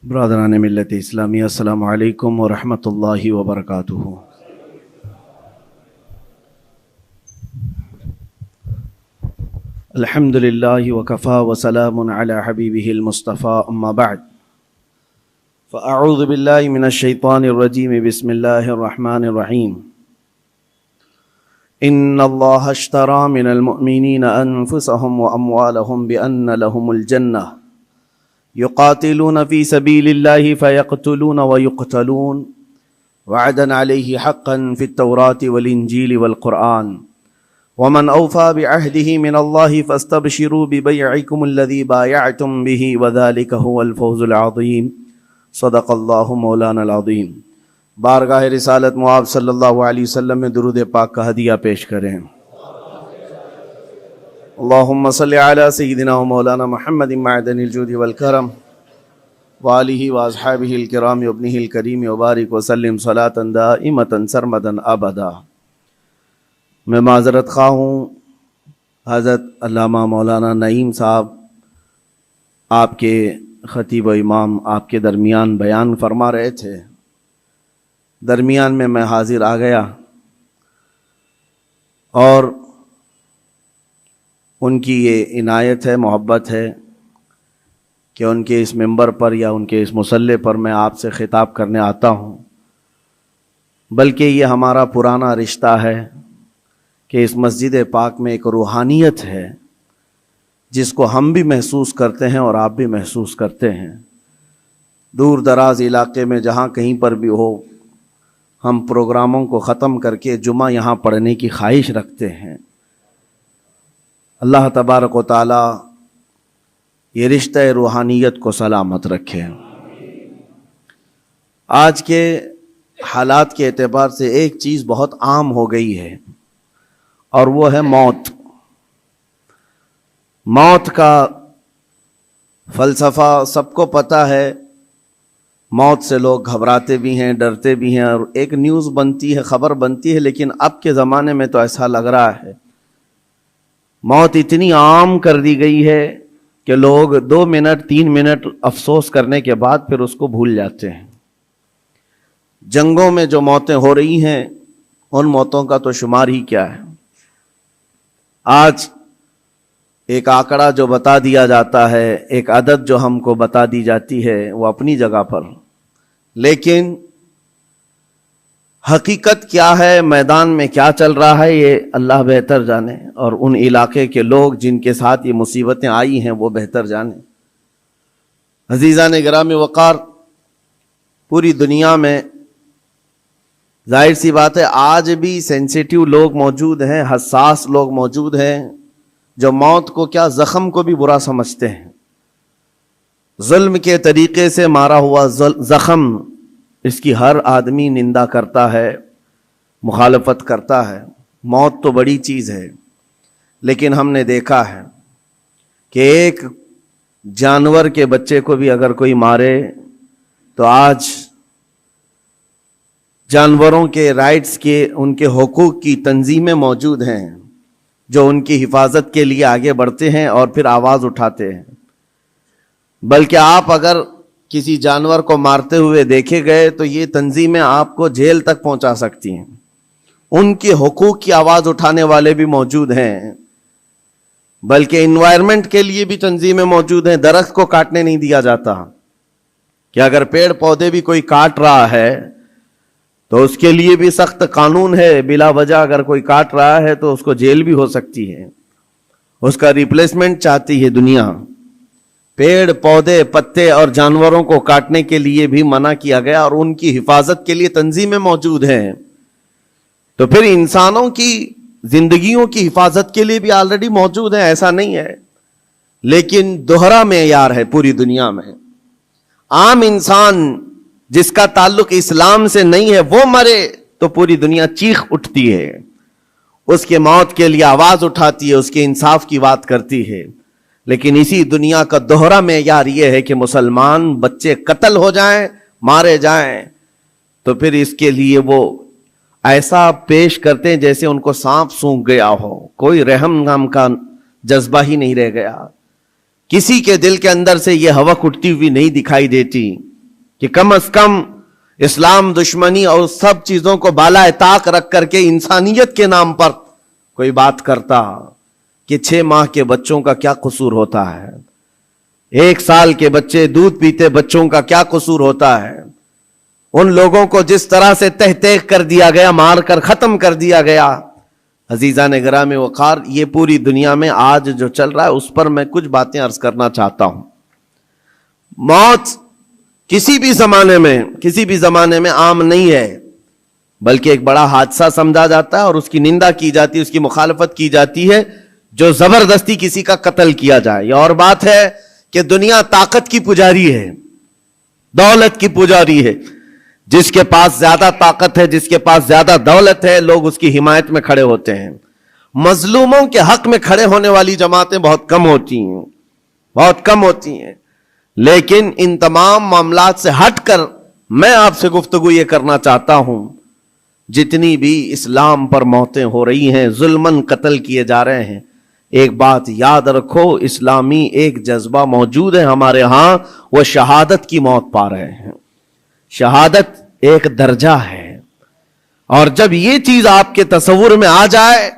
برادران ملت اسلامی، السلام علیکم ورحمۃ اللہ وبرکاتہ۔ الحمد للہ وکفا وسلام علی حبیبہ المصطفیٰ، اما بعد فاعوذ باللہ من الشیطان الرجیم، بسم اللہ الرحمن الرحیم۔ ان اللہ اشتری من المؤمنین انفسهم واموالهم بان لهم الجنہ یقاتلون فی سبیل اللہ فیقتلون ویقتلون وعدا علیہ حقا فی التوراۃ والانجیل والقرآن ومن اوفى بعہدہ من اللہ فاستبشروا ببیعکم الذی بایعتم بہ وذلک هو الفوز العظیم۔ صدق اللہ مولانا العظیم۔ بارگاہ رسالت معاب صلی اللہ علیہ وسلم میں درود پاک کا ہدیہ پیش کریں۔ اللہم صلی علی سیدنا و مولانا محمد معدن الجود والکرم وآلہ واصحابہ الکرام وابنہ الکریم وبارک وسلم صلاۃ دائمۃ سرمدا ابدا۔ میں معذرت خواہ ہوں، حضرت علامہ مولانا نعیم صاحب آپ کے خطیب و امام آپ کے درمیان بیان فرما رہے تھے، درمیان میں حاضر آ گیا اور ان کی یہ عنایت ہے، محبت ہے کہ ان کے اس ممبر پر یا ان کے اس مصلی پر میں آپ سے خطاب کرنے آتا ہوں، بلکہ یہ ہمارا پرانا رشتہ ہے کہ اس مسجد پاک میں ایک روحانیت ہے جس کو ہم بھی محسوس کرتے ہیں اور آپ بھی محسوس کرتے ہیں۔ دور دراز علاقے میں جہاں کہیں پر بھی ہو، ہم پروگراموں کو ختم کر کے جمعہ یہاں پڑھنے کی خواہش رکھتے ہیں۔ اللہ تبارک و تعالی یہ رشتہ روحانیت کو سلامت رکھے۔ آج کے حالات کے اعتبار سے ایک چیز بہت عام ہو گئی ہے اور وہ ہے موت۔ موت کا فلسفہ سب کو پتہ ہے، موت سے لوگ گھبراتے بھی ہیں، ڈرتے بھی ہیں، اور ایک نیوز بنتی ہے، خبر بنتی ہے، لیکن اب کے زمانے میں تو ایسا لگ رہا ہے موت اتنی عام کر دی گئی ہے کہ لوگ 2 منٹ 3 منٹ افسوس کرنے کے بعد پھر اس کو بھول جاتے ہیں۔ جنگوں میں جو موتیں ہو رہی ہیں ان موتوں کا تو شمار ہی کیا ہے۔ آج ایک آنکڑا جو بتا دیا جاتا ہے، ایک عدد جو ہم کو بتا دی جاتی ہے، وہ اپنی جگہ پر، لیکن حقیقت کیا ہے، میدان میں کیا چل رہا ہے، یہ اللہ بہتر جانے، اور ان علاقے کے لوگ جن کے ساتھ یہ مصیبتیں آئی ہیں وہ بہتر جانے۔ عزیزان گرامی وقار، پوری دنیا میں ظاہر سی بات ہے آج بھی سینسیٹیو لوگ موجود ہیں، حساس لوگ موجود ہیں جو موت کو کیا زخم کو بھی برا سمجھتے ہیں۔ ظلم کے طریقے سے مارا ہوا زخم، اس کی ہر آدمی نندا کرتا ہے، مخالفت کرتا ہے۔ موت تو بڑی چیز ہے، لیکن ہم نے دیکھا ہے کہ ایک جانور کے بچے کو بھی اگر کوئی مارے تو آج جانوروں کے رائٹس کے، ان کے حقوق کی تنظیمیں موجود ہیں جو ان کی حفاظت کے لیے آگے بڑھتے ہیں اور پھر آواز اٹھاتے ہیں۔ بلکہ آپ اگر کسی جانور کو مارتے ہوئے دیکھے گئے تو یہ تنظیمیں آپ کو جیل تک پہنچا سکتی ہیں۔ ان کے حقوق کی آواز اٹھانے والے بھی موجود ہیں، بلکہ انوائرمنٹ کے لیے بھی تنظیمیں موجود ہیں۔ درخت کو کاٹنے نہیں دیا جاتا کہ اگر پیڑ پودے بھی کوئی کاٹ رہا ہے تو اس کے لیے بھی سخت قانون ہے، بلا وجہ اگر کوئی کاٹ رہا ہے تو اس کو جیل بھی ہو سکتی ہے، اس کا ریپلیسمنٹ چاہتی ہے دنیا۔ پیڑ پودے پتے اور جانوروں کو کاٹنے کے لیے بھی منع کیا گیا اور ان کی حفاظت کے لیے تنظیمیں موجود ہیں۔ تو پھر انسانوں کی زندگیوں کی حفاظت کے لیے بھی آلریڈی موجود ہیں، ایسا نہیں ہے، لیکن دوہرا معیار ہے پوری دنیا میں۔ عام انسان جس کا تعلق اسلام سے نہیں ہے وہ مرے تو پوری دنیا چیخ اٹھتی ہے، اس کے موت کے لیے آواز اٹھاتی ہے، اس کے انصاف کی بات کرتی ہے۔ لیکن اسی دنیا کا دوہرا معیار یہ ہے کہ مسلمان بچے قتل ہو جائیں، مارے جائیں، تو پھر اس کے لیے وہ ایسا پیش کرتے ہیں جیسے ان کو سانپ سونگھ گیا ہو، کوئی رحم نام کا جذبہ ہی نہیں رہ گیا۔ کسی کے دل کے اندر سے یہ ہوک اٹھتی ہوئی نہیں دکھائی دیتی کہ کم از کم اسلام دشمنی اور سب چیزوں کو بالائے طاق رکھ کر کے انسانیت کے نام پر کوئی بات کرتا کہ 6 ماہ کے بچوں کا کیا قصور ہوتا ہے، 1 سال کے بچے دودھ پیتے بچوں کا کیا قصور ہوتا ہے، ان لوگوں کو جس طرح سے تہ تہ کر دیا گیا، مار کر ختم کر دیا گیا۔ عزیزان گرامی وقار، یہ پوری دنیا میں آج جو چل رہا ہے اس پر میں کچھ باتیں عرض کرنا چاہتا ہوں۔ موت کسی بھی زمانے میں عام نہیں ہے، بلکہ ایک بڑا حادثہ سمجھا جاتا ہے اور اس کی نندا کی جاتی ہے، اس کی مخالفت کی جاتی ہے جو زبردستی کسی کا قتل کیا جائے۔ یہ اور بات ہے کہ دنیا طاقت کی پجاری ہے، دولت کی پجاری ہے، جس کے پاس زیادہ طاقت ہے، جس کے پاس زیادہ دولت ہے، لوگ اس کی حمایت میں کھڑے ہوتے ہیں۔ مظلوموں کے حق میں کھڑے ہونے والی جماعتیں بہت کم ہوتی ہیں۔ لیکن ان تمام معاملات سے ہٹ کر میں آپ سے گفتگو یہ کرنا چاہتا ہوں، جتنی بھی اسلام پر موتیں ہو رہی ہیں، ظلماً قتل کیے جا رہے ہیں، ایک بات یاد رکھو، اسلامی ایک جذبہ موجود ہے ہمارے ہاں، وہ شہادت کی موت پا رہے ہیں۔ شہادت ایک درجہ ہے، اور جب یہ چیز آپ کے تصور میں آ جائے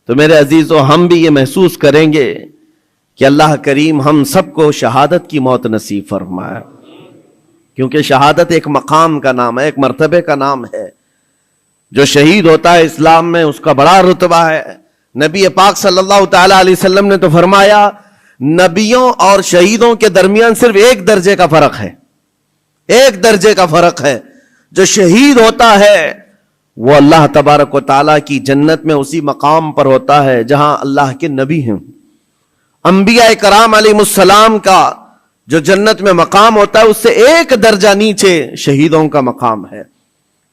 تو میرے عزیزو ہم بھی یہ محسوس کریں گے کہ اللہ کریم ہم سب کو شہادت کی موت نصیب فرمائے، کیونکہ شہادت ایک مقام کا نام ہے، ایک مرتبے کا نام ہے۔ جو شہید ہوتا ہے اسلام میں اس کا بڑا رتبہ ہے۔ نبی پاک صلی اللہ تعالی علیہ وسلم نے تو فرمایا، نبیوں اور شہیدوں کے درمیان صرف 1 درجے کا فرق ہے، 1 درجے کا فرق ہے۔ جو شہید ہوتا ہے وہ اللہ تبارک و تعالیٰ کی جنت میں اسی مقام پر ہوتا ہے جہاں اللہ کے نبی ہیں۔ انبیاء کرام علیہ السلام کا جو جنت میں مقام ہوتا ہے اس سے 1 درجہ نیچے شہیدوں کا مقام ہے۔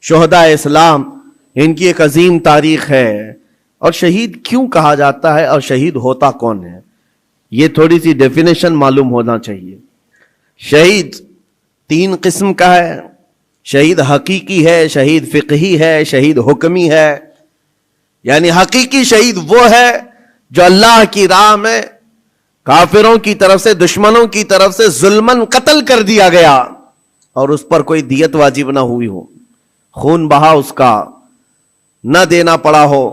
شہداء اسلام، ان کی ایک عظیم تاریخ ہے، اور شہید کیوں کہا جاتا ہے اور شہید ہوتا کون ہے، یہ تھوڑی سی ڈیفینیشن معلوم ہونا چاہیے۔ شہید 3 قسم کا ہے، شہید حقیقی ہے، شہید فقہی ہے، شہید حکمی ہے۔ یعنی حقیقی شہید وہ ہے جو اللہ کی راہ میں کافروں کی طرف سے، دشمنوں کی طرف سے ظلماً قتل کر دیا گیا اور اس پر کوئی دیت واجب نہ ہوئی ہو، خون بہا اس کا نہ دینا پڑا ہو،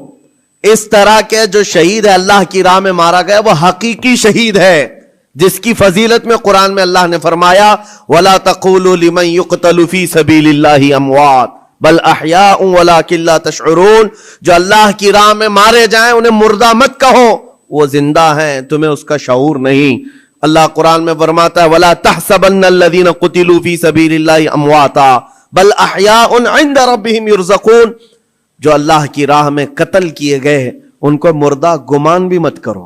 اس طرح کے جو شہید ہے اللہ کی راہ میں مارا گیا وہ حقیقی شہید ہے، جس کی فضیلت میں قرآن میں اللہ نے فرمایا وَلَا تَقُولُوا لِمَنْ يُقْتَلُ فِي سَبِيلِ اللَّهِ أَمْوَاتٌ بَلْ أَحْيَاءٌ وَلَكِنْ لَا تَشْعُرُونَ۔ جو اللہ کی راہ میں مارے جائیں انہیں مردہ مت کہو، وہ زندہ ہیں، تمہیں اس کا شعور نہیں۔ اللہ قرآن میں فرماتا ہے وَلَا تَحْسَبَنَّ الَّذِينَ قُتِلُوا فِي سَبِيلِ اللَّهِ أَمْوَاتًا بَلْ أَحْيَاءٌ عِنْدَ رَبِّهِمْ يُرْزَقُونَ۔ جو اللہ کی راہ میں قتل کیے گئے ان کو مردہ گمان بھی مت کرو،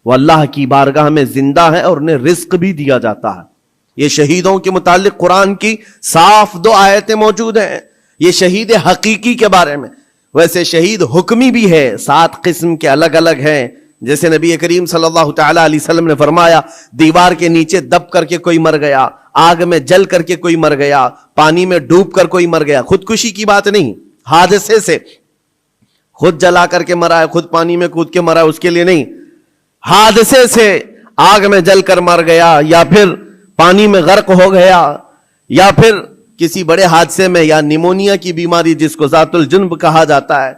وہ اللہ کی بارگاہ میں زندہ ہے اور انہیں رزق بھی دیا جاتا ہے۔ یہ شہیدوں کے متعلق قرآن کی صاف 2 آیتیں موجود ہیں، یہ شہید حقیقی کے بارے میں۔ ویسے شہید حکمی بھی ہے، 7 قسم کے الگ الگ ہیں، جیسے نبی کریم صلی اللہ تعالی علیہ وسلم نے فرمایا دیوار کے نیچے دب کر کے کوئی مر گیا، آگ میں جل کر کے کوئی مر گیا، پانی میں ڈوب کر کوئی مر گیا، خودکشی کی بات نہیں، حادثے سے، خود جلا کر کے مرا ہے، خود پانی میں کود کے مرا ہے، اس کے لیے نہیں، حادثے سے آگ میں جل کر مر گیا، یا پھر پانی میں غرق ہو گیا، یا پھر کسی بڑے حادثے میں، یا نیمونیا کی بیماری جس کو ذات الجنب کہا جاتا ہے،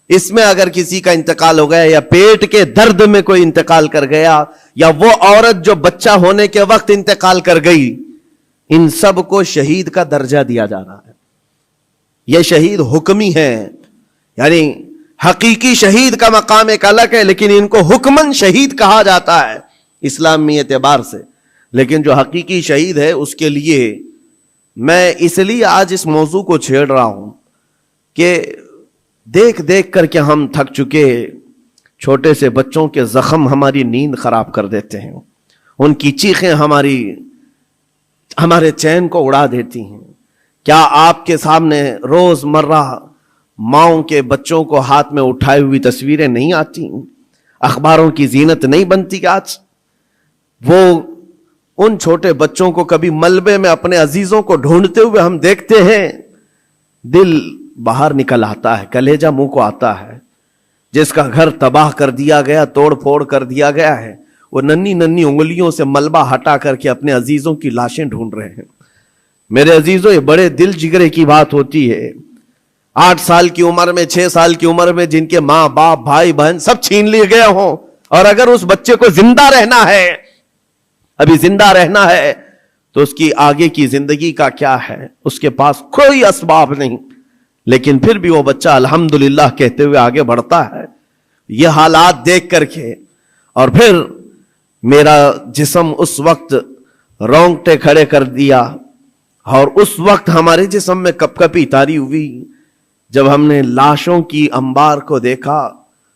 اس میں اگر کسی کا انتقال ہو گیا، یا پیٹ کے درد میں کوئی انتقال کر گیا، یا وہ عورت جو بچہ ہونے کے وقت انتقال کر گئی، ان سب کو شہید کا درجہ دیا جا رہا ہے۔ یہ شہید حکمی ہیں، یعنی حقیقی شہید کا مقام ایک الگ ہے، لیکن ان کو حکمن شہید کہا جاتا ہے اسلامی اعتبار سے۔ لیکن جو حقیقی شہید ہے اس کے لیے میں اس لیے آج اس موضوع کو چھیڑ رہا ہوں کہ دیکھ دیکھ کر کے ہم تھک چکے، چھوٹے سے بچوں کے زخم ہماری نیند خراب کر دیتے ہیں، ان کی چیخیں ہمارے چین کو اڑا دیتی ہیں۔ کیا آپ کے سامنے روز مرہ ماؤں کے بچوں کو ہاتھ میں اٹھائے ہوئی تصویریں نہیں آتی؟ اخباروں کی زینت نہیں بنتی کہ آج وہ ان چھوٹے بچوں کو کبھی ملبے میں اپنے عزیزوں کو ڈھونڈتے ہوئے ہم دیکھتے ہیں، دل باہر نکل آتا ہے، کلیجہ منہ کو آتا ہے۔ جس کا گھر تباہ کر دیا گیا، توڑ پھوڑ کر دیا گیا ہے، وہ ننھی ننھی انگلیوں سے ملبہ ہٹا کر کے اپنے عزیزوں کی لاشیں ڈھونڈ رہے ہیں۔ میرے عزیزوں یہ بڑے دل جگرے کی بات ہوتی ہے. 8 سال کی عمر میں 6 سال کی عمر میں جن کے ماں باپ بھائی بہن سب چھین لیے گئے ہوں, اور اگر اس بچے کو زندہ رہنا ہے, ابھی زندہ رہنا ہے, تو اس کی آگے کی زندگی کا کیا ہے؟ اس کے پاس کوئی اسباب نہیں, لیکن پھر بھی وہ بچہ الحمدللہ کہتے ہوئے آگے بڑھتا ہے. یہ حالات دیکھ کر کے اور پھر میرا جسم اس وقت رونگٹے کھڑے کر دیا, اور اس وقت ہمارے جسم میں کپ کپی طاری ہوئی جب ہم نے لاشوں کی انبار کو دیکھا,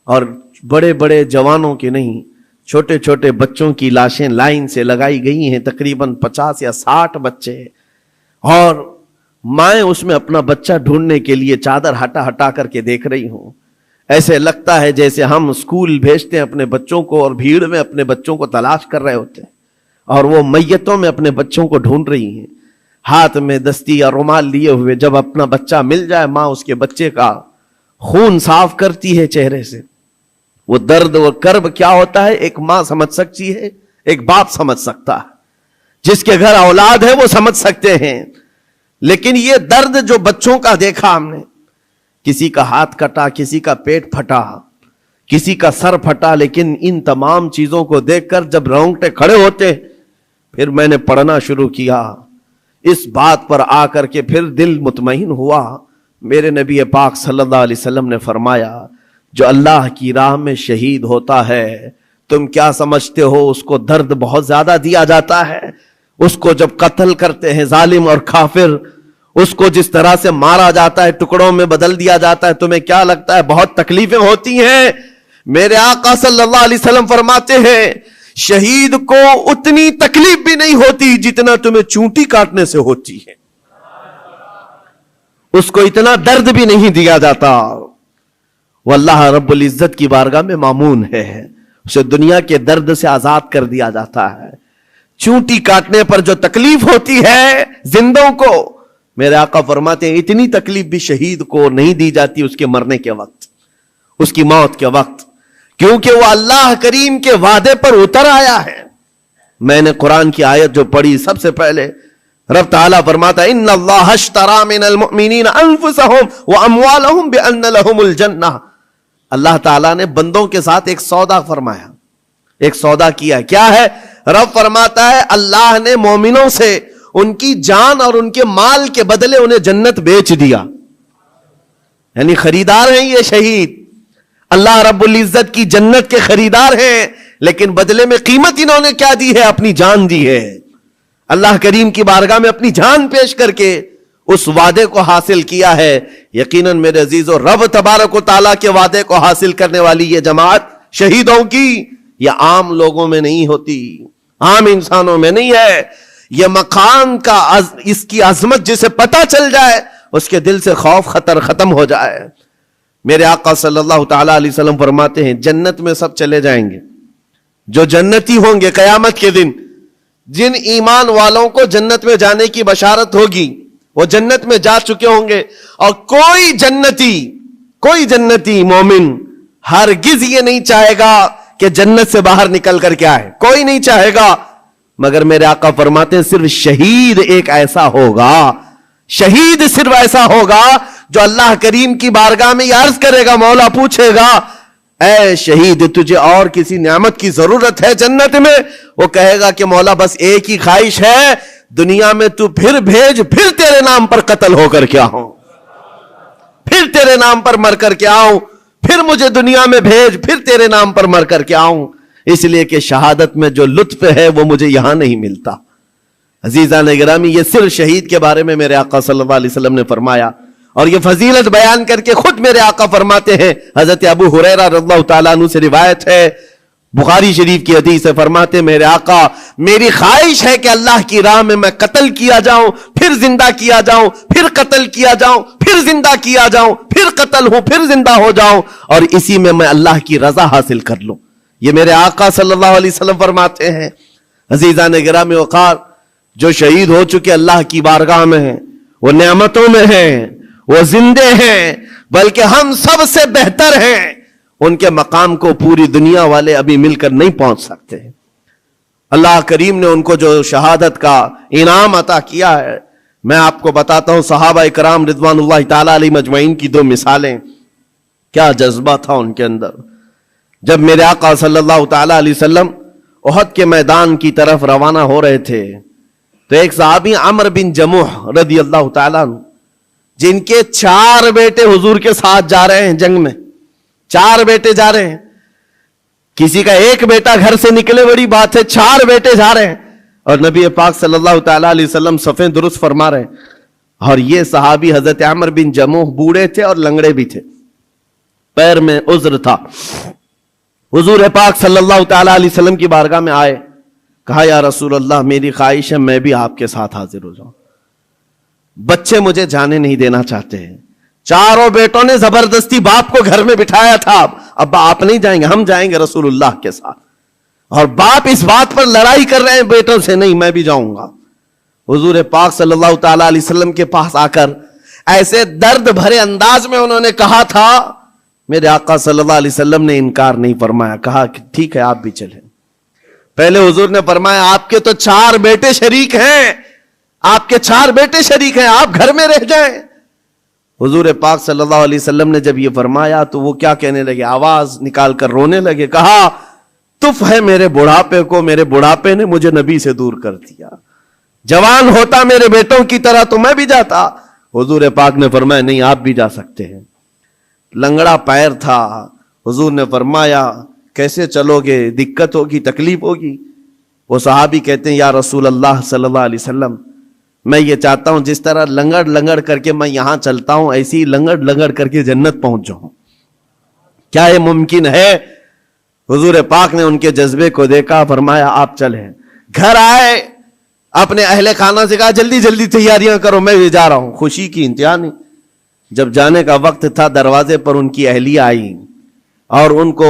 اور بڑے بڑے جوانوں کے نہیں, چھوٹے چھوٹے بچوں کی لاشیں لائن سے لگائی گئی ہیں, تقریباً 50 یا 60 بچے, اور مائیں اس میں اپنا بچہ ڈھونڈنے کے لیے چادر ہٹا ہٹا کر کے دیکھ رہی ہوں. ایسے لگتا ہے جیسے ہم اسکول بھیجتے ہیں اپنے بچوں کو اور بھیڑ میں اپنے بچوں کو تلاش کر رہے ہوتے ہیں, اور وہ میتوں میں اپنے بچوں کو ڈھونڈ رہی ہیں, ہاتھ میں دستی یا رومال لیے ہوئے. جب اپنا بچہ مل جائے, ماں اس کے بچے کا خون صاف کرتی ہے چہرے سے. وہ درد و کرب کیا ہوتا ہے ایک ماں سمجھ سکتی ہے, ایک باپ سمجھ سکتا ہے, جس کے گھر اولاد ہے وہ سمجھ سکتے ہیں. لیکن یہ درد جو بچوں کا دیکھا ہم نے, کسی کا ہاتھ کٹا, کسی کا پیٹ پھٹا, کسی کا سر پھٹا, لیکن ان تمام چیزوں کو دیکھ کر جب رونگٹے کھڑے ہوتے, پھر میں نے پڑھنا شروع کیا. اس بات پر آ کر کے پھر دل مطمئن ہوا. میرے نبی پاک صلی اللہ علیہ وسلم نے فرمایا, جو اللہ کی راہ میں شہید ہوتا ہے, تم کیا سمجھتے ہو اس کو درد بہت زیادہ دیا جاتا ہے؟ اس کو جب قتل کرتے ہیں ظالم اور کافر, اس کو جس طرح سے مارا جاتا ہے, ٹکڑوں میں بدل دیا جاتا ہے, تمہیں کیا لگتا ہے بہت تکلیفیں ہوتی ہیں؟ میرے آقا صلی اللہ علیہ وسلم فرماتے ہیں, شہید کو اتنی تکلیف بھی نہیں ہوتی جتنا تمہیں چونٹی کاٹنے سے ہوتی ہے. اس کو اتنا درد بھی نہیں دیا جاتا. وہ اللہ رب العزت کی بارگاہ میں مامون ہے, اسے دنیا کے درد سے آزاد کر دیا جاتا ہے. چونٹی کاٹنے پر جو تکلیف ہوتی ہے زندوں کو, میرے آقا فرماتے ہیں اتنی تکلیف بھی شہید کو نہیں دی جاتی اس کے مرنے کے وقت, اس کی موت کے وقت, کیونکہ وہ اللہ کریم کے وعدے پر اتر آیا ہے. میں نے قرآن کی آیت جو پڑھی سب سے پہلے, رب تعالیٰ فرماتا ہے ان اللہ اشترى من المؤمنین انفسهم واموالهم بان لهم الجنہ. اللہ تعالیٰ نے بندوں کے ساتھ ایک سودا فرمایا, ایک سودا کیا. کیا ہے؟ رب فرماتا ہے اللہ نے مومنوں سے ان کی جان اور ان کے مال کے بدلے انہیں جنت بیچ دیا. یعنی خریدار ہیں یہ شہید, اللہ رب العزت کی جنت کے خریدار ہیں, لیکن بدلے میں قیمت انہوں نے کیا دی ہے؟ اپنی جان دی ہے. اللہ کریم کی بارگاہ میں اپنی جان پیش کر کے اس وعدے کو حاصل کیا ہے. یقیناً میرے عزیزو, رب تبارک و تعالیٰ کے وعدے کو حاصل کرنے والی یہ جماعت شہیدوں کی یہ عام لوگوں میں نہیں ہوتی, عام انسانوں میں نہیں ہے. یہ مقام کا اس کی عظمت جسے پتہ چل جائے اس کے دل سے خوف خطر ختم ہو جائے. میرے آقا صلی اللہ تعالی علیہ وسلم فرماتے ہیں جنت میں سب چلے جائیں گے, جو جنتی ہوں گے قیامت کے دن, جن ایمان والوں کو جنت میں جانے کی بشارت ہوگی وہ جنت میں جا چکے ہوں گے. اور کوئی جنتی مومن ہرگز یہ نہیں چاہے گا کہ جنت سے باہر نکل کر کے آئے, کوئی نہیں چاہے گا. مگر میرے آقا فرماتے ہیں صرف شہید ایک ایسا ہوگا, شہید صرف ایسا ہوگا جو اللہ کریم کی بارگاہ میں یہ عرض کرے گا, مولا پوچھے گا اے شہید تجھے اور کسی نعمت کی ضرورت ہے جنت میں؟ وہ کہے گا کہ مولا بس ایک ہی خواہش ہے, دنیا میں تو پھر بھیج, پھر تیرے نام پر قتل ہو کر کے آؤں, پھر تیرے نام پر مر کر کے آؤں, پھر مجھے دنیا میں بھیج, پھر تیرے نام پر مر کر کے آؤں. اس لیے کہ شہادت میں جو لطف ہے وہ مجھے یہاں نہیں ملتا. عزیزان گرامی, یہ صرف شہید کے بارے میں میرے آقا صلی اللہ علیہ وسلم نے فرمایا, اور یہ فضیلت بیان کر کے خود میرے آقا فرماتے ہیں, حضرت ابو ہریرہ رضی اللہ تعالیٰ عنہ سے روایت ہے, بخاری شریف کی حدیث سے فرماتے میرے آقا میری خواہش ہے کہ اللہ کی راہ میں میں قتل کیا جاؤں, پھر زندہ کیا جاؤں, پھر قتل کیا جاؤں, پھر زندہ کیا جاؤں, پھر قتل ہوں, پھر زندہ ہو جاؤں, اور اسی میں اللہ کی رضا حاصل کر لوں. یہ میرے آقا صلی اللہ علیہ وسلم فرماتے ہیں. عزیزان گرامی وقار, جو شہید ہو چکے اللہ کی بارگاہ میں ہیں, وہ نعمتوں میں ہیں, وہ زندے ہیں, بلکہ ہم سب سے بہتر ہیں. ان کے مقام کو پوری دنیا والے ابھی مل کر نہیں پہنچ سکتے. اللہ کریم نے ان کو جو شہادت کا انعام عطا کیا ہے, میں آپ کو بتاتا ہوں صحابہ اکرام رضوانullah تعالی علیہم اجمعین کی دو مثالیں. کیا جذبہ تھا ان کے اندر. جب میرے آقا صلی اللہ تعالی علیہ وسلم احد کے میدان کی طرف روانہ ہو رہے تھے تو ایک صحابی عمرو بن جموح رضی اللہ تعالیٰ عنہ، جن کے 4 بیٹے حضور کے ساتھ جا رہے ہیں جنگ میں، 4 بیٹے جا رہے ہیں. کسی کا ایک بیٹا گھر سے نکلے بڑی بات ہے، 4 بیٹے جا رہے ہیں اور نبی پاک صلی اللہ تعالیٰ علیہ وسلم صفیں درست فرما رہے ہیں. اور یہ صحابی حضرت عمرو بن جموح بوڑھے تھے اور لنگڑے بھی تھے، پیر میں عذر تھا. حضور پاک صلی اللہ تعالیٰ علیہ وسلم کی بارگاہ میں آئے، کہا یا رسول اللہ میری خواہش ہے میں بھی آپ کے ساتھ حاضر ہو جاؤں. بچے مجھے جانے نہیں دینا چاہتے ہیں. 4 بیٹوں نے زبردستی باپ کو گھر میں بٹھایا تھا، ابا آپ نہیں جائیں گے، ہم جائیں گے رسول اللہ کے ساتھ. اور باپ اس بات پر لڑائی کر رہے ہیں بیٹوں سے، نہیں میں بھی جاؤں گا. حضور پاک صلی اللہ تعالیٰ علیہ وسلم کے پاس آ کر ایسے درد بھرے انداز میں انہوں نے کہا تھا، میرے آقا صلی اللہ علیہ وسلم نے انکار نہیں فرمایا، کہا کہ ٹھیک ہے آپ بھی چلیں. پہلے حضور نے فرمایا آپ کے تو 4 بیٹے شریک ہیں، آپ کے 4 بیٹے شریک ہیں، آپ گھر میں رہ جائیں. حضور پاک صلی اللہ علیہ وسلم نے جب یہ فرمایا تو وہ کیا کہنے لگے، آواز نکال کر رونے لگے. کہا تف ہے میرے بڑھاپے کو، میرے بڑھاپے نے مجھے نبی سے دور کر دیا. جوان ہوتا میرے بیٹوں کی طرح تو میں بھی جاتا. حضور پاک نے فرمایا نہیں آپ بھی جا سکتے ہیں. لنگڑا پیر تھا. حضور نے فرمایا کیسے چلو گے، دقت ہوگی، تکلیف ہوگی. وہ صحابی کہتے ہیں یا رسول اللہ صلی اللہ علیہ وسلم میں یہ چاہتا ہوں جس طرح لنگڑ لنگڑ کر کے میں یہاں چلتا ہوں ایسی لنگڑ لنگڑ کر کے جنت پہنچ جاؤں. کیا یہ ممکن ہے؟ حضور پاک نے ان کے جذبے کو دیکھا، فرمایا آپ چلیں. گھر آئے، اپنے اہل خانہ سے کہا جلدی جلدی تیاریاں کرو میں بھی جا رہا ہوں. خوشی کی انتہا نہیں. جب جانے کا وقت تھا دروازے پر ان کی اہلیہ آئی اور ان کو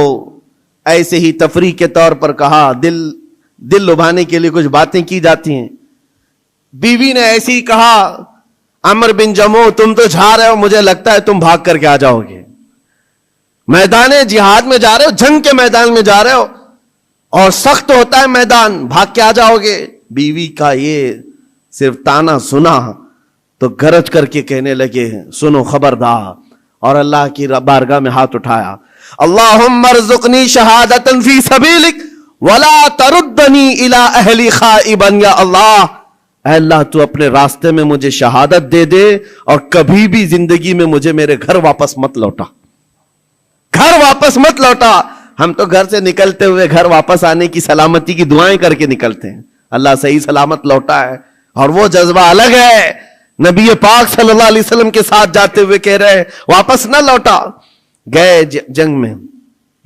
ایسے ہی تفریح کے طور پر کہا، دل لبھانے کے لیے کچھ باتیں کی جاتی ہیں. بیوی نے ایسے ہی کہا عمرو بن جموح تم تو جا رہے ہو، مجھے لگتا ہے تم بھاگ کر کے آ جاؤ گے. میدان جہاد میں جا رہے ہو، جنگ کے میدان میں جا رہے ہو اور سخت ہوتا ہے میدان، بھاگ کے آ جاؤ گے. بیوی کا یہ صرف تانا سنا تو گرج کر کے کہنے لگے سنو خبردار، اور اللہ کی بارگاہ میں ہاتھ اٹھایا، اللہم ارزقنی شہادتا فی سبیلک ولا تردنی الی اہلی خائبا. یا اللہ، اے اللہ تو اپنے راستے میں مجھے شہادت دے دے اور کبھی بھی زندگی میں مجھے میرے گھر واپس مت لوٹا، گھر واپس مت لوٹا. ہم تو گھر سے نکلتے ہوئے گھر واپس آنے کی سلامتی کی دعائیں کر کے نکلتے ہیں، اللہ صحیح سلامت لوٹا ہے اور وہ جذبہ الگ ہے. نبی پاک صلی اللہ علیہ وسلم کے ساتھ جاتے ہوئے کہہ رہے واپس نہ لوٹا. گئے جنگ میں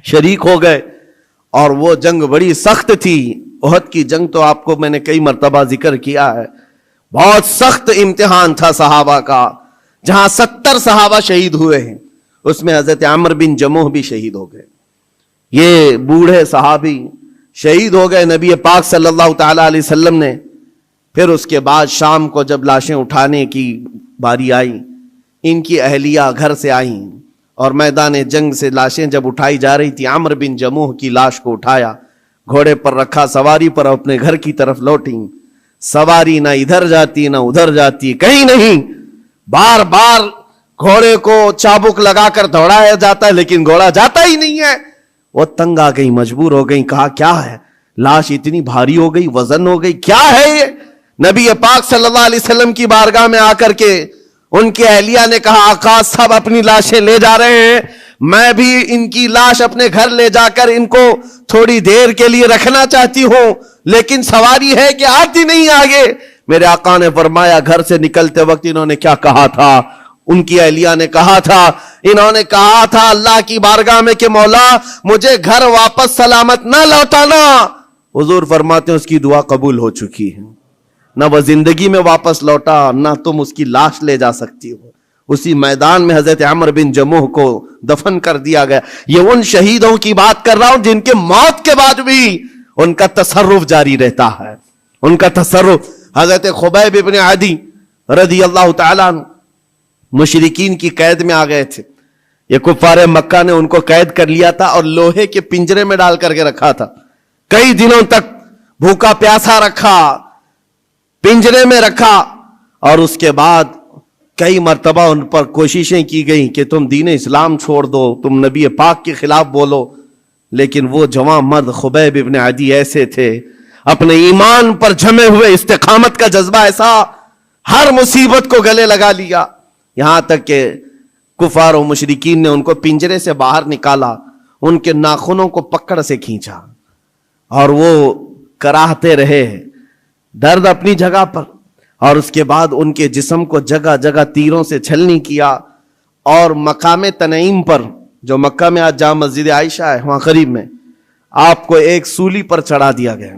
شریک ہو گئے اور وہ جنگ بڑی سخت تھی. احد کی جنگ تو آپ کو میں نے کئی مرتبہ ذکر کیا ہے، بہت سخت امتحان تھا صحابہ کا، جہاں 70 صحابہ شہید ہوئے ہیں اس میں حضرت عمرو بن جموح بھی شہید ہو گئے. یہ بوڑھے صحابی شہید ہو گئے. نبی پاک صلی اللہ تعالی علیہ وسلم نے پھر اس کے بعد شام کو جب لاشیں اٹھانے کی باری آئی، ان کی اہلیہ گھر سے آئیں اور میدان جنگ سے لاشیں جب اٹھائی جا رہی تھی، عمرو بن جموح کی لاش کو اٹھایا، گھوڑے پر رکھا، سواری پر اپنے گھر کی طرف لوٹیں. سواری نہ ادھر جاتی نہ ادھر جاتی، کہیں نہیں. بار بار گھوڑے کو چابک لگا کر دوڑایا جاتا ہے لیکن گھوڑا جاتا ہی نہیں ہے. وہ تنگ آ گئی، مجبور ہو گئی. کہا کیا ہے، لاش اتنی بھاری ہو گئی، وزن ہو گئی، کیا ہے یہ؟ نبی پاک صلی اللہ علیہ وسلم کی بارگاہ میں آ کر کے ان کی اہلیہ نے کہا آقا سب اپنی لاشیں لے جا رہے ہیں، میں بھی ان کی لاش اپنے گھر لے جا کر ان کو تھوڑی دیر کے لیے رکھنا چاہتی ہوں، لیکن سواری ہے کہ آتی نہیں آگے. میرے آقا نے فرمایا گھر سے نکلتے وقت انہوں نے کیا کہا تھا؟ ان کی اہلیہ نے کہا تھا، انہوں نے کہا تھا اللہ کی بارگاہ میں کہ مولا مجھے گھر واپس سلامت نہ لوٹانا. حضور فرماتے ہیں اس کی دعا قبول ہو چکی ہے، نہ وہ زندگی میں واپس لوٹا نہ تم اس کی لاش لے جا سکتی ہو. اسی میدان میں حضرت عمرو بن جموح کو دفن کر دیا گیا. یہ ان شہیدوں کی بات کر رہا ہوں جن کے موت کے بعد بھی ان کا تصرف جاری رہتا ہے، ان کا تصرف. حضرت خبیب ابن عدی رضی اللہ تعالیٰ عنہ مشرکین کی قید میں آ گئے تھے. یہ کفار مکہ نے ان کو قید کر لیا تھا اور لوہے کے پنجرے میں ڈال کر کے رکھا تھا. کئی دنوں تک بھوکا پیاسا رکھا، پنجرے میں رکھا اور اس کے بعد کئی مرتبہ ان پر کوششیں کی گئیں کہ تم دین اسلام چھوڑ دو، تم نبی پاک کے خلاف بولو، لیکن وہ جوان مرد خبیب ابن عدی ایسے تھے، اپنے ایمان پر جمے ہوئے، استقامت کا جذبہ ایسا، ہر مصیبت کو گلے لگا لیا، یہاں تک کہ کفار و مشرکین نے ان کو پنجرے سے باہر نکالا، ان کے ناخنوں کو پکڑ سے کھینچا اور وہ کراہتے رہے، درد اپنی جگہ پر، اور اس کے بعد ان کے جسم کو جگہ جگہ تیروں سے چھلنی کیا، اور مقام تنعیم پر جو مکہ میں آج جامع مسجد عائشہ ہے وہاں قریب میں، آپ کو ایک سولی پر چڑھا دیا گیا،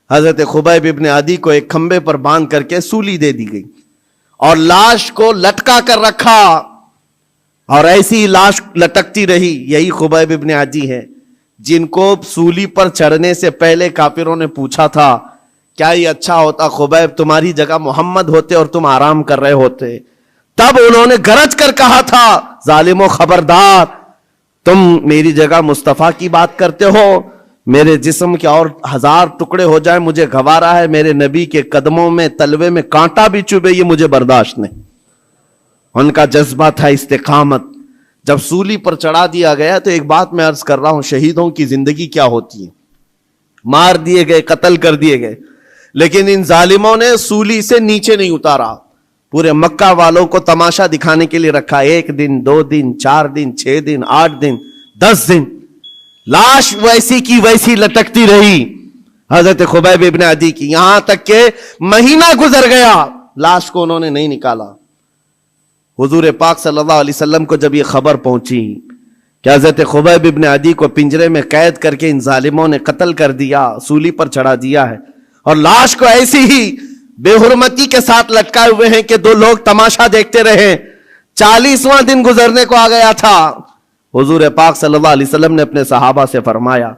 حضرت خبیب ابن عدی کو ایک کھمبے پر باندھ کر کے سولی دے دی گئی اور لاش کو لٹکا کر رکھا، اور ایسی لاش لٹکتی رہی۔ یہی خبیب ابن عدی ہے جن کو سولی پر چڑھنے سے پہلے کافروں نے پوچھا تھا کیا یہ اچھا ہوتا خبیب تمہاری جگہ محمد ہوتے اور تم آرام کر رہے ہوتے، تب انہوں نے گرج کر کہا تھا ظالمو خبردار، تم میری جگہ مصطفیٰ کی بات کرتے ہو، میرے جسم کے اور 1000 ٹکڑے ہو جائیں مجھے گوارا ہے، میرے نبی کے قدموں میں تلوے میں کانٹا بھی چبھے یہ مجھے برداشت نہیں۔ ان کا جذبہ تھا استقامت۔ جب سولی پر چڑھا دیا گیا تو ایک بات میں عرض کر رہا ہوں، شہیدوں کی زندگی کیا ہوتی ہے، مار دیے گئے، قتل کر دیے گئے، لیکن ان ظالموں نے سولی سے نیچے نہیں اتارا، پورے مکہ والوں کو تماشا دکھانے کے لیے رکھا، 1 دن 2 دن 4 دن 6 دن 8 دن 10 دن، لاش ویسی کی ویسی لٹکتی رہی حضرت خبیب ابن عدی کی، یہاں تک کہ مہینہ گزر گیا لاش کو انہوں نے نہیں نکالا۔ حضور پاک صلی اللہ علیہ وسلم کو جب یہ خبر پہنچی کہ حضرت خبیب ابن عدی کو پنجرے میں قید کر کے ان ظالموں نے قتل کر دیا، سولی پر چڑھا دیا ہے، اور لاش کو ایسی ہی بے حرمتی کے ساتھ لٹکائے ہوئے ہیں کہ 2 لوگ تماشا دیکھتے رہے، 40واں دن گزرنے کو آ گیا تھا، حضور پاک صلی اللہ علیہ وسلم نے اپنے صحابہ سے فرمایا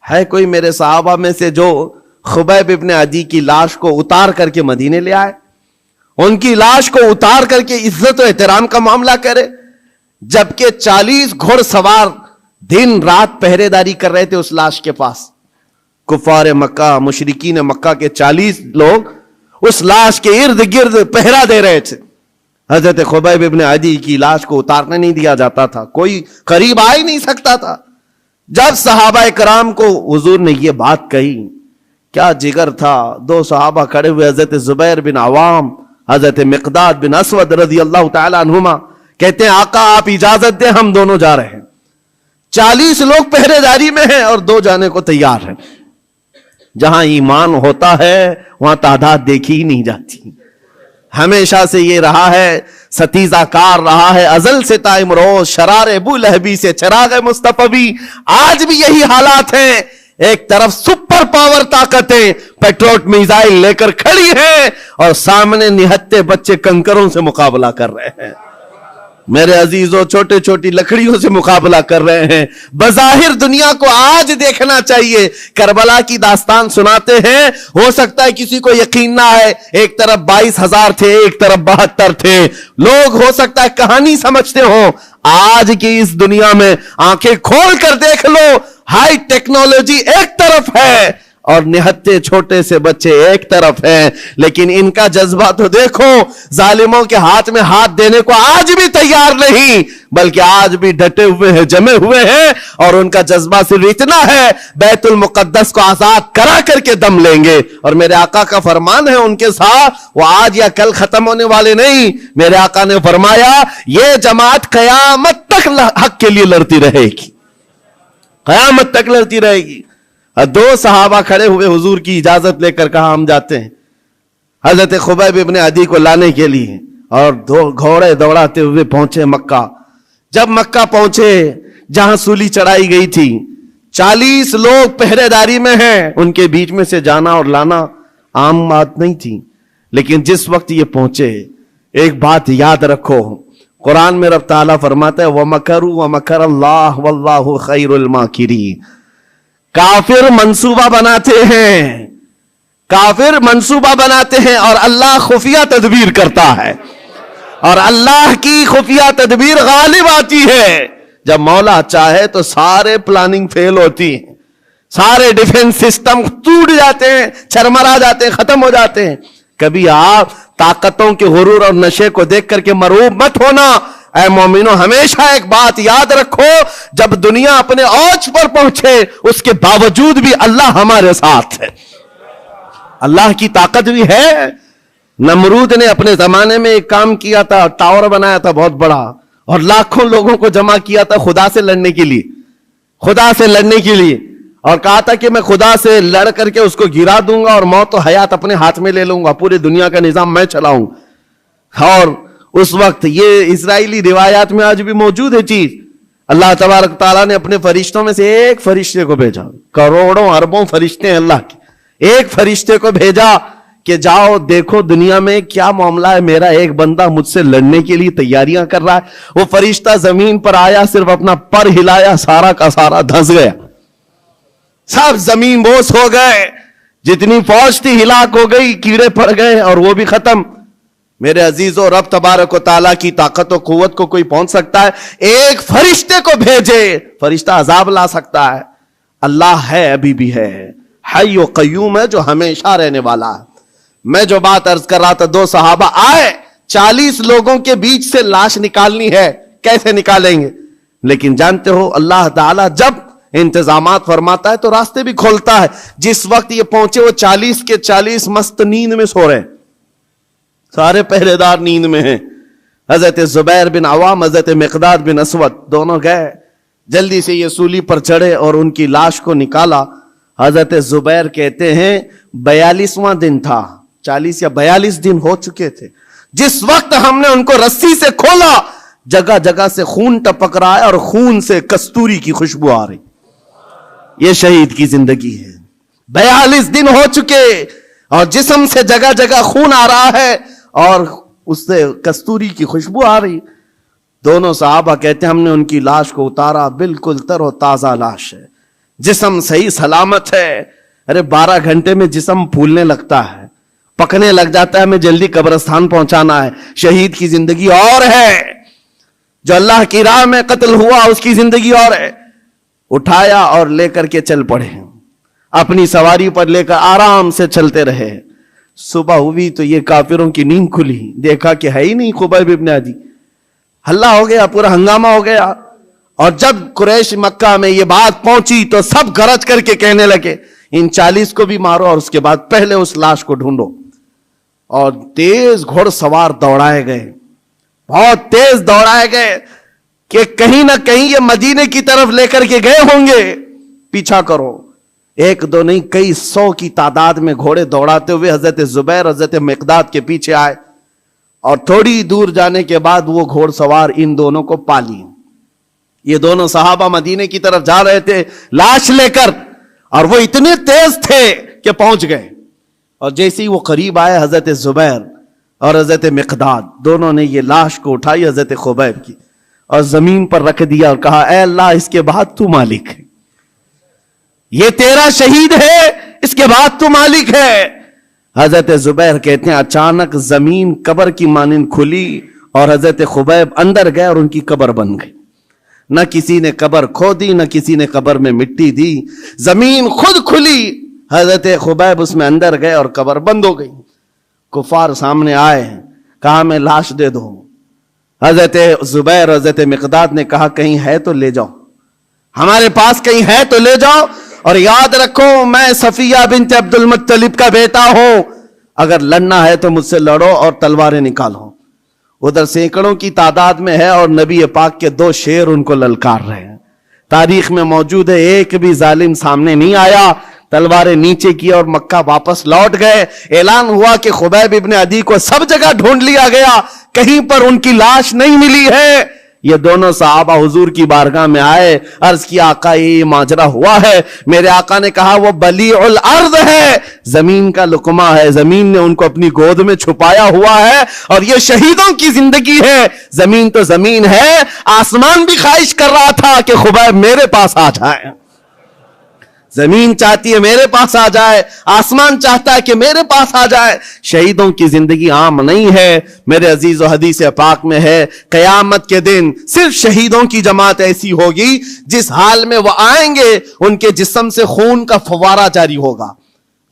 ہے کوئی میرے صحابہ میں سے جو خبیب ابن عدی کی لاش کو اتار کر کے مدینے لے آئے، ان کی لاش کو اتار کر کے عزت و احترام کا معاملہ کرے، جبکہ 40 گھڑ سوار دن رات پہرے داری کر رہے تھے اس لاش کے پاس، کفار مکہ مشرکین مکہ کے 40 لوگ اس لاش کے ارد گرد پہرا دے رہے تھے، حضرت خبیب ابن عدی کی لاش کو اتارنے نہیں دیا جاتا تھا، کوئی قریب آ ہی نہیں سکتا تھا۔ جب صحابہ کرام کو حضور نے یہ بات کہی، کیا جگر تھا، 2 صحابہ کھڑے ہوئے، حضرت زبیر بن عوام، حضرت مقداد بن اسود رضی اللہ تعالی عنہما، کہتے ہیں آقا آپ اجازت دیں ہم دونوں جا رہے ہیں، 40 لوگ پہرے داری میں ہیں اور 2 جانے کو تیار ہیں۔ جہاں ایمان ہوتا ہے وہاں تعداد دیکھی ہی نہیں جاتی، ہمیشہ سے یہ رہا ہے، ستیزہ کار رہا ہے ازل سے تا امروز، شرار ابو لہبی سے چراغ مصطفی، آج بھی یہی حالات ہیں، ایک طرف سپر پاور طاقتیں پیٹروٹ میزائل لے کر کھڑی ہیں اور سامنے نہتے بچے کنکروں سے مقابلہ کر رہے ہیں، میرے عزیزوں چھوٹے چھوٹی لکڑیوں سے مقابلہ کر رہے ہیں۔ بظاہر دنیا کو آج دیکھنا چاہیے، کربلا کی داستان سناتے ہیں، ہو سکتا ہے کسی کو یقین نہ آئے، ایک طرف 22,000 تھے، ایک طرف 72 تھے، لوگ ہو سکتا ہے کہانی سمجھتے ہوں، آج کی اس دنیا میں آنکھیں کھول کر دیکھ لو، ہائی ٹیکنالوجی ایک طرف ہے اور نہتے چھوٹے سے بچے ایک طرف ہیں، لیکن ان کا جذبہ تو دیکھو، ظالموں کے ہاتھ میں ہاتھ دینے کو آج بھی تیار نہیں، بلکہ آج بھی ڈٹے ہوئے ہیں، جمے ہوئے ہیں، اور ان کا جذبہ صرف اتنا ہے بیت المقدس کو آزاد کرا کر کے دم لیں گے، اور میرے آقا کا فرمان ہے ان کے ساتھ، وہ آج یا کل ختم ہونے والے نہیں، میرے آقا نے فرمایا یہ جماعت قیامت تک حق کے لیے لڑتی رہے گی، قیامت تک لڑتی رہے گی۔ 2 صحابہ کھڑے ہوئے، حضور کی اجازت لے کر کہا ہم جاتے ہیں حضرت خبیب ابن عدی کو لانے کے لیے، اور 2 گھوڑے دوڑاتے ہوئے پہنچے مکہ۔ جب مکہ پہنچے جہاں سولی چڑھائی گئی تھی، 40 لوگ پہرے داری میں ہیں، ان کے بیچ میں سے جانا اور لانا عام بات نہیں تھی، لیکن جس وقت یہ پہنچے ایک بات یاد رکھو، قرآن میں رب تعالیٰ فرماتا ہے وَمَكَرُوا وَمَكَرَ اللَّهُ وَاللَّهُ خَيْرُ الْمَاكِرِينَ۔ کافر منصوبہ بناتے ہیں، کافر منصوبہ بناتے ہیں اور اللہ خفیہ تدبیر کرتا ہے، اور اللہ کی خفیہ تدبیر غالب آتی ہے۔ جب مولا چاہے تو سارے پلاننگ فیل ہوتی ہیں، سارے ڈیفنس سسٹم ٹوٹ جاتے ہیں، چرمرا جاتے ہیں، ختم ہو جاتے ہیں، کبھی آپ طاقتوں کے غرور اور نشے کو دیکھ کر کے مروب مت ہونا. اے مومنو، ہمیشہ ایک بات یاد رکھو، جب دنیا اپنے اوج پر پہنچے اس کے باوجود بھی اللہ ہمارے ساتھ ہے. اللہ کی طاقت بھی ہے. نمرود نے اپنے زمانے میں ایک کام کیا تھا، ٹاور بنایا تھا بہت بڑا، اور لاکھوں لوگوں کو جمع کیا تھا خدا سے لڑنے کے لیے، خدا سے لڑنے کے لیے، اور کہا تھا کہ میں خدا سے لڑ کر کے اس کو گرا دوں گا اور موت و حیات اپنے ہاتھ میں لے لوں گا، پوری دنیا کا نظام میں چلاؤں. اور اس وقت یہ اسرائیلی روایات میں آج بھی موجود ہے چیز. اللہ تبارک تعالیٰ نے اپنے فرشتوں میں سے ایک فرشتے کو بھیجا، کروڑوں اربوں فرشتے ہیں اللہ کے، ایک فرشتے کو بھیجا کہ جاؤ دیکھو دنیا میں کیا معاملہ ہے، میرا ایک بندہ مجھ سے لڑنے کے لیے تیاریاں کر رہا ہے. وہ فرشتہ زمین پر آیا، صرف اپنا پر ہلایا، سارا کا سارا دھنس گیا، سب زمین بوس ہو گئے، جتنی فوج تھی ہلاک ہو گئی، کیڑے پڑ گئے اور وہ بھی ختم. میرے عزیزو، رب تبارک و تعالیٰ کی طاقت و قوت کو کوئی پہنچ سکتا ہے؟ ایک فرشتے کو بھیجے، فرشتہ عذاب لا سکتا ہے. اللہ ہے، ابھی بھی ہے، حی و قیوم ہے، جو ہمیشہ رہنے والا ہے. میں جو بات عرض کر رہا تھا، دو صحابہ آئے، 40 لوگوں کے بیچ سے لاش نکالنی ہے، کیسے نکالیں گے؟ لیکن جانتے ہو اللہ تعالیٰ جب انتظامات فرماتا ہے تو راستے بھی کھولتا ہے. جس وقت یہ پہنچے وہ 40 کے 40 مست نیند میں سو رہے ہیں، سارے پہرے دار نیند میں ہیں. حضرت زبیر بن عوام، حضرت مقداد بن اسود دونوں گئے، جلدی سے یہ سولی پر چڑھے اور ان کی لاش کو نکالا. حضرت زبیر کہتے ہیں 42واں دن تھا، 40 یا 42 دن ہو چکے تھے. جس وقت ہم نے ان کو رسی سے کھولا، جگہ جگہ سے خون ٹپک رہا ہے اور خون سے کستوری کی خوشبو آ رہی. یہ شہید کی زندگی ہے. 42 دن ہو چکے اور جسم سے جگہ جگہ خون آ رہا ہے اور اس سے کستوری کی خوشبو آ رہی. دونوں صحابہ کہتے ہیں ہم نے ان کی لاش کو اتارا، بالکل تر و تازہ لاش ہے، جسم صحیح سلامت ہے. ارے 12 گھنٹے میں جسم پھولنے لگتا ہے، پکنے لگ جاتا ہے، ہمیں جلدی قبرستان پہنچانا ہے. شہید کی زندگی اور ہے، جو اللہ کی راہ میں قتل ہوا اس کی زندگی اور ہے. اٹھایا اور لے کر کے چل پڑے، اپنی سواری پر لے کر آرام سے چلتے رہے. صبح ہوئی تو یہ کافروں کی نیند کھلی، دیکھا کہ ہے ہی نہیں خبیب ابن عدی. ہلہ ہو گیا، پورا ہنگامہ ہو گیا. اور جب قریش مکہ میں یہ بات پہنچی تو سب گرج کر کے کہنے لگے ان 40 کو بھی مارو اور اس کے بعد پہلے اس لاش کو ڈھونڈو. اور تیز گھوڑ سوار دوڑائے گئے، بہت تیز دوڑائے گئے کہ کہیں نہ کہیں یہ مدینے کی طرف لے کر کے گئے ہوں گے، پیچھا کرو. ایک دو نہیں، کئی 100 کی تعداد میں گھوڑے دوڑاتے ہوئے حضرت زبیر حضرت مقداد کے پیچھے آئے اور تھوڑی دور جانے کے بعد وہ گھوڑ سوار ان دونوں کو پا لی. یہ دونوں صحابہ مدینے کی طرف جا رہے تھے لاش لے کر، اور وہ اتنے تیز تھے کہ پہنچ گئے. اور جیسے ہی وہ قریب آئے، حضرت زبیر اور حضرت مقداد دونوں نے یہ لاش کو اٹھائی حضرت خبیب کی اور زمین پر رکھ دیا اور کہا اے اللہ، اس کے بعد تو مالک ہے، یہ تیرا شہید ہے، اس کے بعد تو مالک ہے. حضرت زبیر کہتے ہیں اچانک زمین قبر کی مانند کھلی اور حضرت خبیب اندر گئے اور ان کی قبر بن گئی. نہ کسی نے قبر کھودی، نہ کسی نے قبر میں مٹی دی، زمین خود کھلی، حضرت خبیب اس میں اندر گئے اور قبر بند ہو گئی. کفار سامنے آئے، کہا میں لاش دے دو. حضرت زبیر حضرت مقداد نے کہا کہیں ہے تو لے جاؤ، ہمارے پاس کہیں ہے تو لے جاؤ، اور یاد رکھو میں صفیہ بنت عبد المطلب کا بیٹا ہوں، اگر لڑنا ہے تو مجھ سے لڑو اور تلواریں نکالو. ادھر سینکڑوں کی تعداد میں ہے اور نبی پاک کے 2 شیر ان کو للکار رہے ہیں. تاریخ میں موجود ہے ایک بھی ظالم سامنے نہیں آیا، تلواریں نیچے کی اور مکہ واپس لوٹ گئے. اعلان ہوا کہ خبیب ابن عدی کو سب جگہ ڈھونڈ لیا گیا، کہیں پر ان کی لاش نہیں ملی ہے. یہ دونوں صحابہ حضور کی بارگاہ میں آئے، عرض کیا آقا یہ ماجرا ہوا ہے. میرے آقا نے کہا وہ بلیع الارض ہے، زمین کا لقمہ ہے، زمین نے ان کو اپنی گود میں چھپایا ہوا ہے، اور یہ شہیدوں کی زندگی ہے. زمین تو زمین ہے، آسمان بھی خواہش کر رہا تھا کہ خبیب میرے پاس آ جائے. زمین چاہتی ہے میرے پاس آ جائے، آسمان چاہتا ہے کہ میرے پاس آ جائے. شہیدوں کی زندگی عام نہیں ہے میرے عزیز. و حدیث پاک میں ہے قیامت کے دن صرف شہیدوں کی جماعت ایسی ہوگی جس حال میں وہ آئیں گے ان کے جسم سے خون کا فوارہ جاری ہوگا.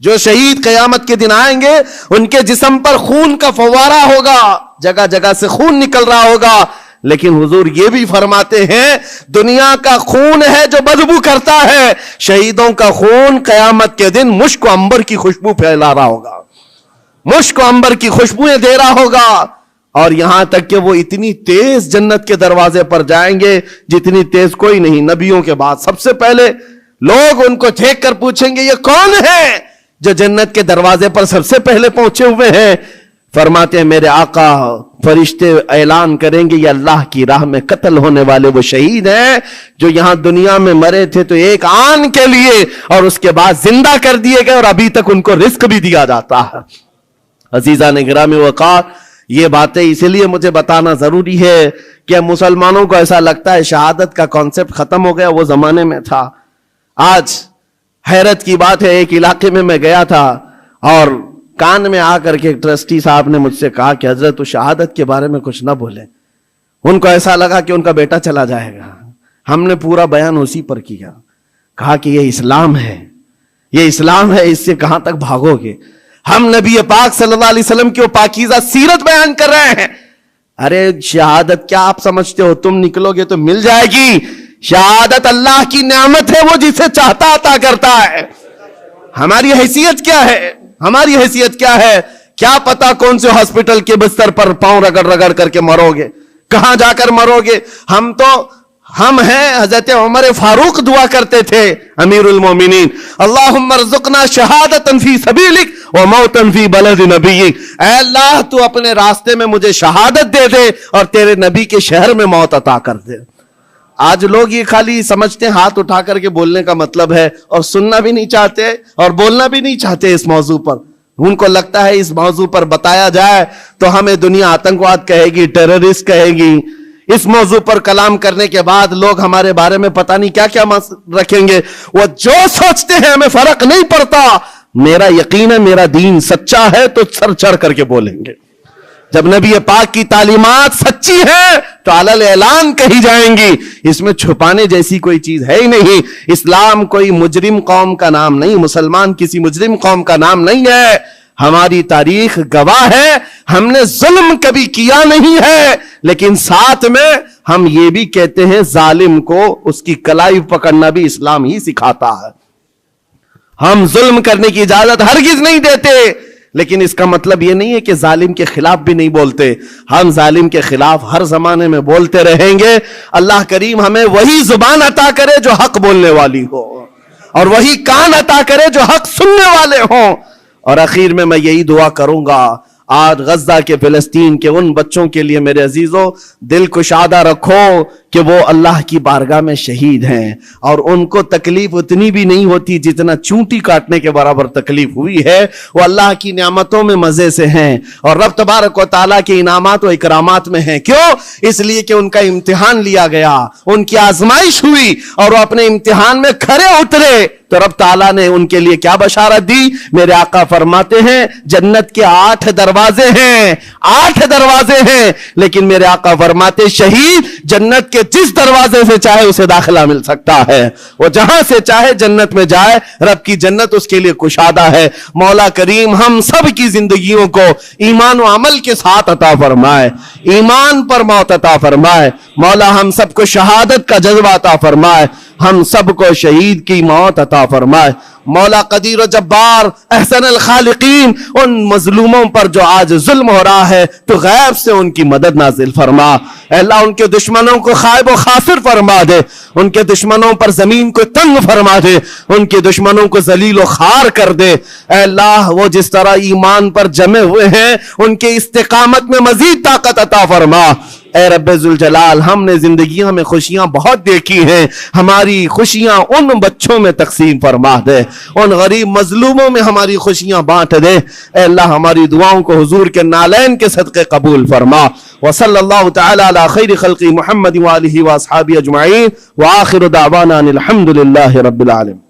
جو شہید قیامت کے دن آئیں گے ان کے جسم پر خون کا فوارہ ہوگا، جگہ جگہ سے خون نکل رہا ہوگا، لیکن حضور یہ بھی فرماتے ہیں دنیا کا خون ہے جو بدبو کرتا ہے، شہیدوں کا خون قیامت کے دن مشک و عنبر کی خوشبو پھیلا رہا ہوگا، مشک و عنبر کی خوشبوئیں دے رہا ہوگا، اور یہاں تک کہ وہ اتنی تیز جنت کے دروازے پر جائیں گے جتنی تیز کوئی نہیں۔ نبیوں کے بعد سب سے پہلے لوگ ان کو دیکھ کر پوچھیں گے یہ کون ہے جو جنت کے دروازے پر سب سے پہلے پہنچے ہوئے ہیں؟ فرماتے ہیں میرے آقا، فرشتے اعلان کریں گے یہ اللہ کی راہ میں قتل ہونے والے وہ شہید ہیں جو یہاں دنیا میں مرے تھے تو ایک آن کے لیے، اور اس کے بعد زندہ کر دیے گئے اور ابھی تک ان کو رزق بھی دیا جاتا ہے۔ عزیزان گرامی وقار، یہ باتیں اسی لیے مجھے بتانا ضروری ہے کہ مسلمانوں کو ایسا لگتا ہے شہادت کا کانسیپٹ ختم ہو گیا، وہ زمانے میں تھا۔ آج حیرت کی بات ہے، ایک علاقے میں گیا تھا اور کان میں آ کر کے ٹرسٹی صاحب نے مجھ سے کہا کہ حضرت شہادت کے بارے میں کچھ نہ بولیں، ان کو ایسا لگا کہ ان کا بیٹا چلا جائے گا۔ ہم نے پورا بیان اسی پر کیا، کہا کہ یہ اسلام ہے، یہ اسلام ہے، اس سے کہاں تک بھاگو گے؟ ہم نبی پاک صلی اللہ علیہ وسلم کی وہ پاکیزہ سیرت بیان کر رہے ہیں۔ ارے شہادت کیا آپ سمجھتے ہو تم نکلو گے تو مل جائے گی؟ شہادت اللہ کی نعمت ہے، وہ جسے چاہتا عطا کرتا ہے۔ ہماری حیثیت کیا ہے؟ ہماری حیثیت کیا ہے؟ کیا پتا کون سے ہاسپٹل کے بستر پر پاؤں رگڑ رگڑ کر کے مرو گے، کہاں جا کر مرو گے؟ ہم ہیں حضرت عمر فاروق دعا کرتے تھے امیر المومنین، اللہم ارزقنا شہادتا فی سبیلک و موتا فی بلد نبیک، اے اللہ تو اپنے راستے میں مجھے شہادت دے دے اور تیرے نبی کے شہر میں موت عطا کر دے۔ آج لوگ یہ خالی سمجھتے ہیں ہاتھ اٹھا کر کے بولنے کا مطلب ہے، اور سننا بھی نہیں چاہتے اور بولنا بھی نہیں چاہتے اس موضوع پر۔ ان کو لگتا ہے اس موضوع پر بتایا جائے تو ہمیں دنیا آتنکواد کہے گی، ٹیررسٹ کہے گی۔ اس موضوع پر کلام کرنے کے بعد لوگ ہمارے بارے میں پتہ نہیں کیا کیا رکھیں گے۔ وہ جو سوچتے ہیں ہمیں فرق نہیں پڑتا، میرا یقین ہے میرا دین سچا ہے تو سر چڑھ کر کے بولیں گے۔ جب نبی پاک کی تعلیمات سچی ہیں تو علل اعلان کہی جائیں گی، اس میں چھپانے جیسی کوئی چیز ہے ہی نہیں۔ اسلام کوئی مجرم قوم کا نام نہیں، مسلمان کسی مجرم قوم کا نام نہیں ہے۔ ہماری تاریخ گواہ ہے ہم نے ظلم کبھی کیا نہیں ہے، لیکن ساتھ میں ہم یہ بھی کہتے ہیں ظالم کو اس کی کلائی پکڑنا بھی اسلام ہی سکھاتا ہے۔ ہم ظلم کرنے کی اجازت ہرگز نہیں دیتے، لیکن اس کا مطلب یہ نہیں ہے کہ ظالم کے خلاف بھی نہیں بولتے۔ ہم ظالم کے خلاف ہر زمانے میں بولتے رہیں گے۔ اللہ کریم ہمیں وہی زبان عطا کرے جو حق بولنے والی ہو، اور وہی کان عطا کرے جو حق سننے والے ہوں۔ اور اخیر میں یہی دعا کروں گا، آج غزہ کے فلسطین کے ان بچوں کے لیے میرے عزیزوں دل کشادہ رکھو کہ وہ اللہ کی بارگاہ میں شہید ہیں، اور ان کو تکلیف اتنی بھی نہیں ہوتی جتنا چونٹی کاٹنے کے برابر تکلیف ہوئی ہے۔ وہ اللہ کی نعمتوں میں مزے سے ہیں، اور رب تبارک و تعالیٰ کے انعامات و اکرامات میں ہیں۔ کیوں؟ اس لیے کہ ان کا امتحان لیا گیا، ان کی آزمائش ہوئی، اور وہ اپنے امتحان میں کھرے اترے تو رب تعالیٰ نے ان کے لیے کیا بشارت دی؟ میرے آقا فرماتے ہیں جنت کے 8 دروازے ہیں، 8 دروازے ہیں، لیکن میرے آقا فرماتے شہید جنت کے جس دروازے سے چاہے اسے داخلہ مل سکتا ہے، وہ جہاں سے چاہے جنت میں جائے، رب کی جنت اس کے لیے کشادہ ہے۔ مولا کریم ہم سب کی زندگیوں کو ایمان و عمل کے ساتھ عطا فرمائے، ایمان پر موت عطا فرمائے۔ مولا ہم سب کو شہادت کا جذبہ عطا فرمائے، ہم سب کو شہید کی موت عطا فرمائے۔ مولا قدیر و جبار احسن الخالقین ان مظلوموں پر جو آج ظلم ہو رہا ہے تو غیب سے ان کی مدد نازل فرما۔ اے اللہ ان کے دشمنوں کو خائب و خاسر فرما دے، ان کے دشمنوں پر زمین کو تنگ فرما دے، ان کے دشمنوں کو ذلیل و خوار کر دے۔ اے اللہ وہ جس طرح ایمان پر جمے ہوئے ہیں ان کے استقامت میں مزید طاقت عطا فرما۔ اے رب ذوالجلال ہم نے زندگیوں میں خوشیاں بہت دیکھی ہیں، ہماری خوشیاں ان بچوں میں تقسیم فرما دے، ان غریب مظلوموں میں ہماری خوشیاں بانٹ دے۔ اے اللہ ہماری دعاؤں کو حضور کے نالین کے صدقے قبول فرما۔ وصلی اللہ تعالی علی خیر خلق محمد وآلہ واصحابہ اجمعین، وآخر دعوانا الحمد للہ رب العالمین۔